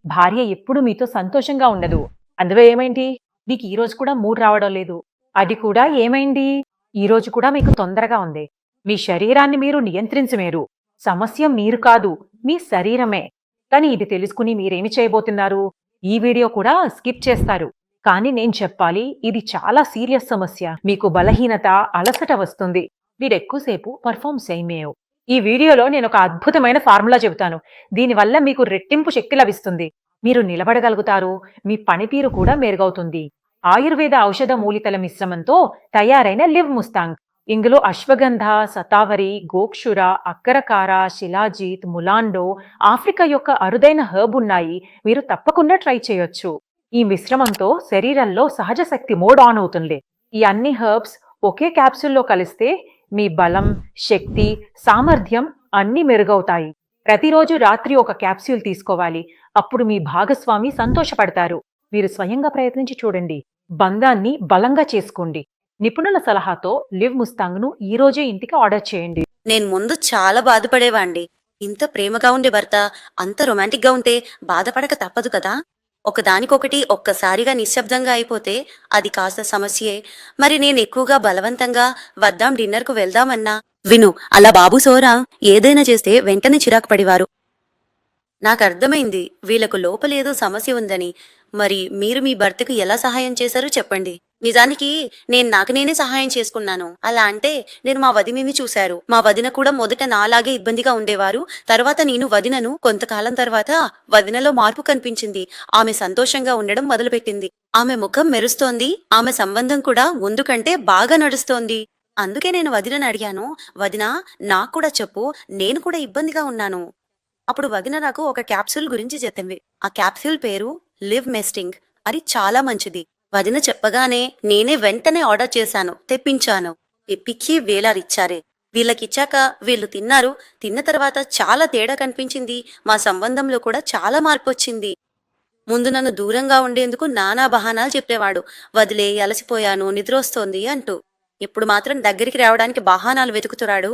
భార్య ఎప్పుడు మీతో సంతోషంగా ఉండదు. అందులో ఏమైంది? మీకు ఈ రోజు కూడా మూడ్ రావడం లేదు. అది కూడా ఏమైంది? ఈ రోజు కూడా మీకు తొందరగా ఉంది. మీ శరీరాన్ని మీరు నియంత్రించలేరు. సమస్య మీరు కాదు, మీ శరీరమే. కానీ ఇది తెలుసుకుని మీరేమి చేయబోతున్నారు? ఈ వీడియో కూడా స్కిప్ చేస్తారు. కానీ నేను చెప్పాలి, ఇది చాలా సీరియస్ సమస్య. మీకు బలహీనత, అలసట వస్తుంది. మీరెక్కువసేపు పెర్ఫార్మ్ చేయలేరు. ఈ వీడియోలో నేనొక అద్భుతమైన ఫార్ములా చెబుతాను. దీనివల్ల మీకు రెట్టింపు శక్తి లభిస్తుంది. మీరు నిలబడగలుగుతారు. మీ పనితీరు కూడా మెరుగవుతుంది. ఆయుర్వేద ఔషధ మూలికల మిశ్రమంతో తయారైన లివ్ ముస్తాంగ్. ఇందులో అశ్వగంధ, శతావరి, గోక్షుర, అక్కరకార, శిలాజీత్, ములాండో, ఆఫ్రికా యొక్క అరుదైన హర్బ్ ఉన్నాయి. మీరు తప్పకుండా ట్రై చేయొచ్చు. ఈ మిశ్రమంతో శరీరంలో సహజ శక్తి మోడ్ ఆన్ అవుతుంది. ఈ అన్ని హర్బ్స్ ఒకే క్యాప్సూల్లో కలిస్తే మీ బలం, శక్తి, సామర్థ్యం అన్నీ మెరుగవుతాయి. ప్రతిరోజు రాత్రి ఒక క్యాప్సూల్ తీసుకోవాలి. అప్పుడు మీ భాగస్వామి సంతోషపడతారు. మీరు స్వయంగా ప్రయత్నించి చూడండి. బంధాన్ని బలంగా చేసుకోండి. నిపుణుల సలహాతో లివ్ ముస్తాంగ్ను ఈ రోజే ఇంటికి ఆర్డర్ చేయండి. నేను ముందు చాలా బాధపడేవాణ్ణి. ఇంత ప్రేమగా ఉండే భర్త అంత రొమాంటిక్ గా ఉంటే బాధపడక తప్పదు కదా. ఒకదానికొకటి ఒక్కసారిగా నిశ్శబ్దంగా అయిపోతే అది కాస్త సమస్యే. మరి నేను ఎక్కువగా బలవంతంగా వద్దాం డిన్నర్ కు వెళ్దామన్నా విను, అలా బాబు సోరా ఏదైనా చేస్తే వెంటనే చిరాకు పడివారు. నాకర్థమైంది వీళ్లకు లోపలేదో సమస్య ఉందని. మరి మీరు మీ భర్తకు ఎలా సహాయం చేశారో చెప్పండి. నిజానికి నేను నాకు నేనే సహాయం చేసుకున్నాను. అలా అంటే నేను మా వదినని చూశారు. మా వదిన కూడా మొదట నాలాగే ఇబ్బందిగా ఉండేవారు. తర్వాత నేను వదినను కొంతకాలం తర్వాత వదినలో మార్పు కనిపించింది. ఆమె సంతోషంగా ఉండడం మొదలుపెట్టింది. ఆమె ముఖం మెరుస్తోంది. ఆమె సంబంధం కూడా ముందు కంటే బాగా నడుస్తోంది. అందుకే నేను వదినని అడిగాను, వదినా నాకు కూడా చెప్పు, నేను కూడా ఇబ్బందిగా ఉన్నాను. అప్పుడు వదిన నాకు ఒక క్యాప్సూల్ గురించి చెప్పింది. ఆ క్యాప్సూల్ పేరు లివ్ మెస్టింగ్. అది చాలా మంచిది. వదిన చెప్పగానే నేనే వెంటనే ఆర్డర్ చేశాను, తెప్పించాను. తెప్పించి వేలారిచ్చారే. వీళ్ళకిచ్చాక వీళ్ళు తిన్నారు. తిన్న తర్వాత చాలా తేడా కనిపించింది. మా సంబంధంలో కూడా చాలా మార్పు వచ్చింది. ముందు నన్ను దూరంగా ఉండేందుకు నానా బహానాలు చెప్పేవాడు. వదిలే, అలసిపోయాను, నిద్రొస్తోంది అంటూ. ఇప్పుడు మాత్రం దగ్గరికి రావడానికి బహానాలు వెతుకుతున్నాడు.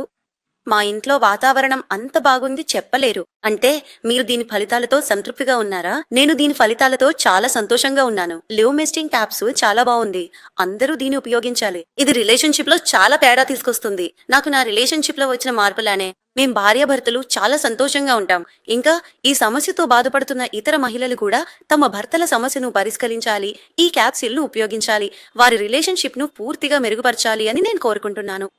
మా ఇంట్లో వాతావరణం అంత బాగుంది చెప్పలేరు. అంటే మీరు దీని ఫలితాలతో సంతృప్తిగా ఉన్నారా? నేను దీని ఫలితాలతో చాలా సంతోషంగా ఉన్నాను. లివ్ మెస్టింగ్ క్యాప్సూల్ చాలా బాగుంది. అందరూ దీన్ని ఉపయోగించాలి. ఇది రిలేషన్షిప్ లో చాలా తేడా తీసుకొస్తుంది. నాకు నా రిలేషన్షిప్ లో వచ్చిన మార్పులానే మేం భార్యాభర్తలు చాలా సంతోషంగా ఉంటాం. ఇంకా ఈ సమస్యతో బాధపడుతున్న ఇతర మహిళలు కూడా తమ భర్తల సమస్యను పరిష్కరించాలి, ఈ క్యాప్సూల్ ను ఉపయోగించాలి, వారి రిలేషన్షిప్ ను పూర్తిగా మెరుగుపరచాలి అని నేను కోరుకుంటున్నాను.